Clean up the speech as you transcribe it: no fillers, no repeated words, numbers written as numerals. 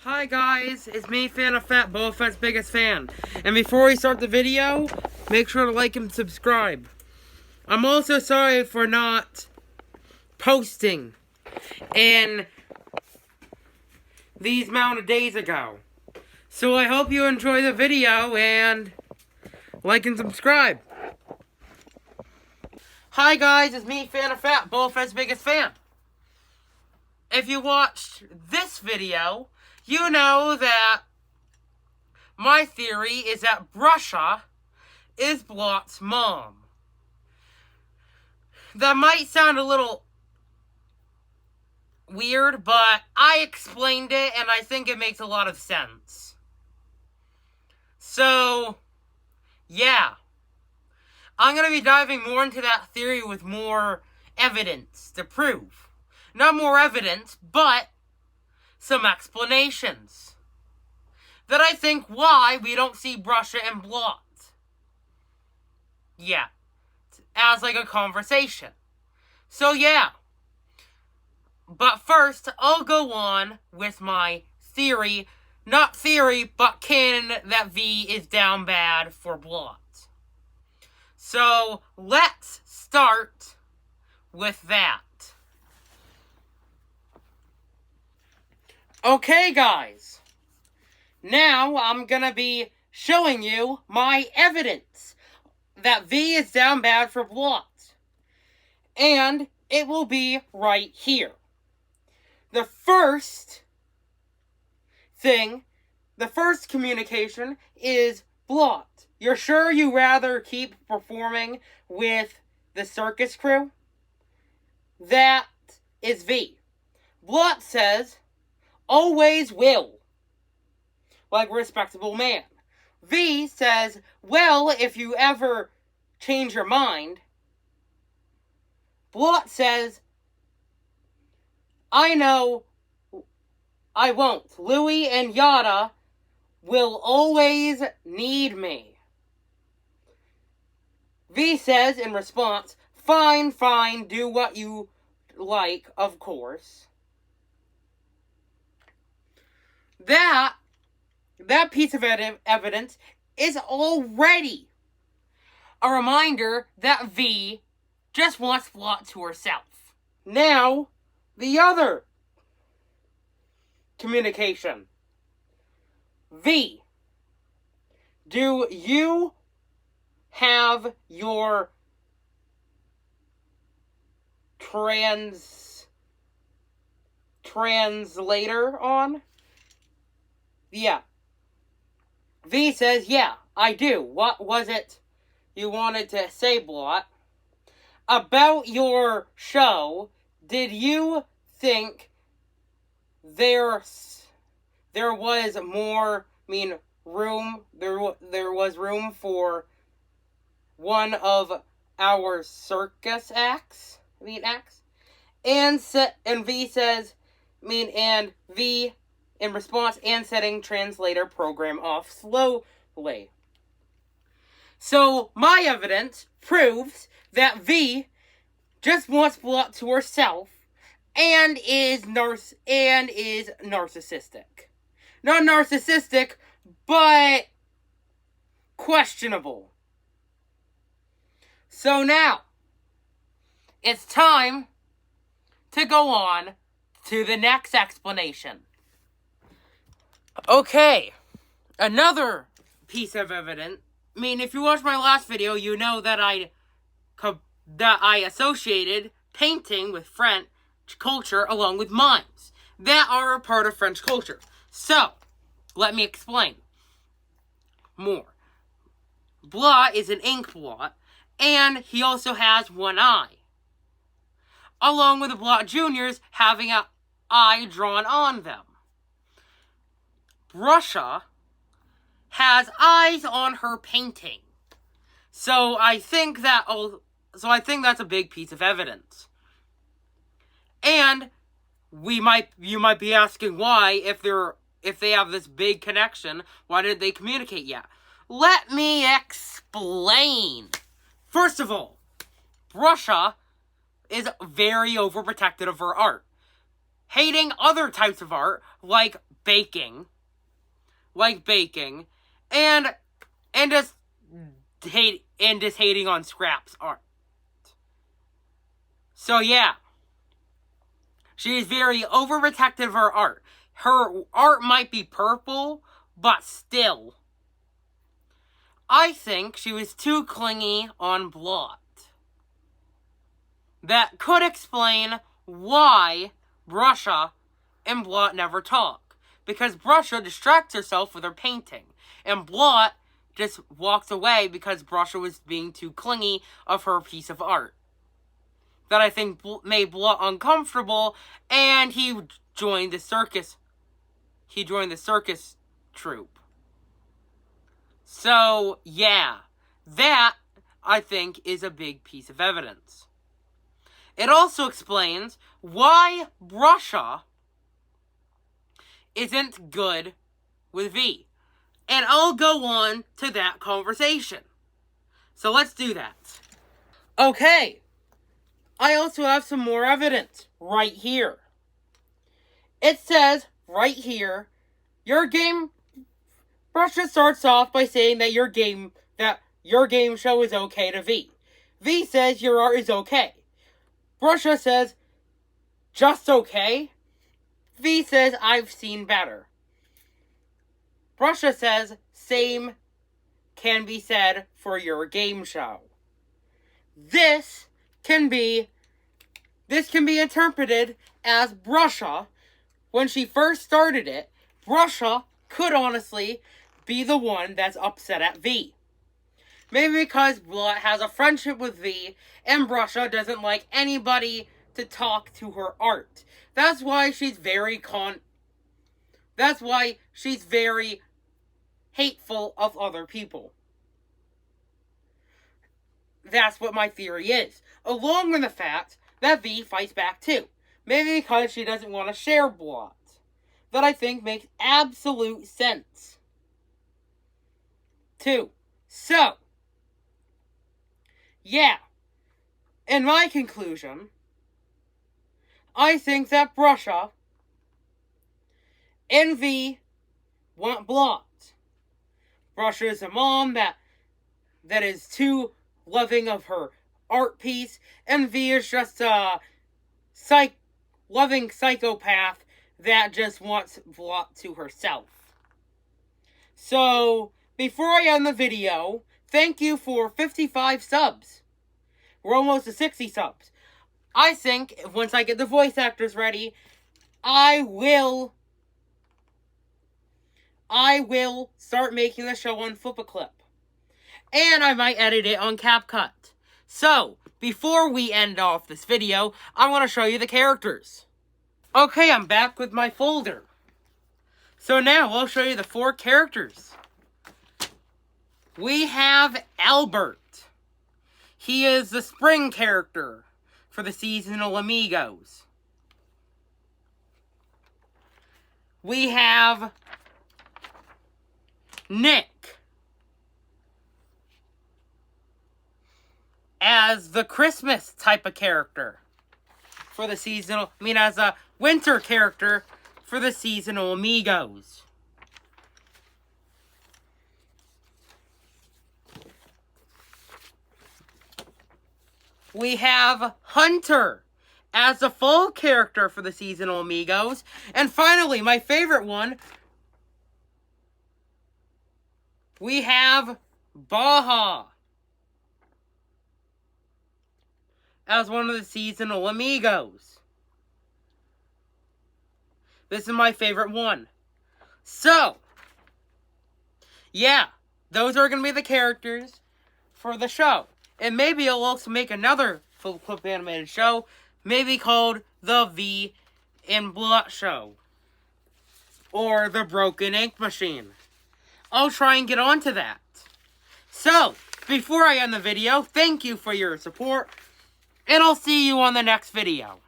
Hi guys, it's me, Fan of Fat, Boba Fett's biggest fan. And before we start the video, make sure to like and subscribe. I'm also sorry for not posting in these amount of days ago. So I hope you enjoy the video and like and subscribe. Hi guys, it's me, Fan of Fat, Boba Fett's biggest fan. If you watched this video, you know that my theory is that Brusha is Blot's mom. That might sound a little weird, but I explained it and I think it makes a lot of sense. So, yeah. I'm going to be diving more into that theory with more evidence to prove. Not more evidence, but some explanations that I think why we don't see Brusha and Blot yet as like a conversation. So yeah. But first, I'll go on with my theory. Not theory, but canon that V is down bad for Blot. So let's start with that. Okay, guys. Now, I'm gonna be showing you my evidence that V is down bad for Blot. And it will be right here. The first communication is Blot. You're sure you rather keep performing with the circus crew? That is V. Blot says, always will. Like a respectable man. V says, well, if you ever change your mind. Blot says, I know I won't. Louie and Yada will always need me. V says in response, fine, fine, do what you like, of course. That piece of evidence is already a reminder that V just wants Blot to herself. Now, the other communication. V, do you have your translator on? Yeah. V says, yeah, I do. What was it you wanted to say, Blot? About your show, did you think there was room for one of our circus acts? And V says, and V in response, and setting translator program off slowly. So, my evidence proves that V just wants Blot to herself and is narcissistic. Not narcissistic, but questionable. So now, it's time to go on to the next explanation. Okay, another piece of evidence. If you watched my last video, you know that I associated painting with French culture along with mimes that are a part of French culture. So, let me explain more. Blot is an ink blot, and he also has one eye, along with the Blot Juniors having an eye drawn on them. Brusha has eyes on her painting. So I think that's a big piece of evidence. And you might be asking why, if they have this big connection, why didn't they communicate yet? Let me explain. First of all, Brusha is very overprotective of her art. Hating other types of art, like baking, and just hating on Scrap's art. So yeah, she is very overprotective of her art. Her art might be purple, but still, I think she was too clingy on Blot. That could explain why Brusha and Blot never talk. Because Brusha distracts herself with her painting, and Blot just walks away because Brusha was being too clingy of her piece of art. That I think made Blot uncomfortable, and he joined the circus. He joined the circus troupe. So, yeah, that, I think, is a big piece of evidence. It also explains why Brusha isn't good with Vee. And I'll go on to that conversation. So let's do that. Okay. I also have some more evidence right here. It says right here, Brusha starts off by saying that your game show is okay to Vee. Vee says your art is okay. Brusha says, just okay? Vee says, I've seen better. Brusha says, same can be said for your game show. This can be interpreted as Brusha, when she first started it, Brusha could honestly be the one that's upset at Vee. Maybe because Blot has a friendship with Vee, and Brusha doesn't like anybody to talk to her art. That's why she's very hateful of other people. That's what my theory is. Along with the fact that Vee fights back too. Maybe because she doesn't want to share Blot. That I think makes absolute sense. Too. So, yeah. In my conclusion, I think that Brusha and Vee want Blot. Brusha is a mom that is too loving of her art piece, and Vee is just a loving psychopath that just wants Blot to herself. So, before I end the video, thank you for 55 subs. We're almost to 60 subs. I think, once I get the voice actors ready, I will start making the show on Flip-A-Clip. And I might edit it on CapCut. So, before we end off this video, I want to show you the characters. Okay, I'm back with my folder. So now, I'll show you the 4 characters. We have Albert. He is the spring character for the seasonal amigos. We have Nick as the Christmas type of character for the as a winter character for the seasonal amigos. We have Hunter as the fall character for the seasonal amigos. And finally, my favorite one, we have Baja as one of the seasonal amigos. This is my favorite one. So, yeah, those are going to be the characters for the show. And maybe I'll also make another full-clip animated show, maybe called The Vee and Blot Show. Or The Broken Ink Machine. I'll try and get onto that. So, before I end the video, thank you for your support, and I'll see you on the next video.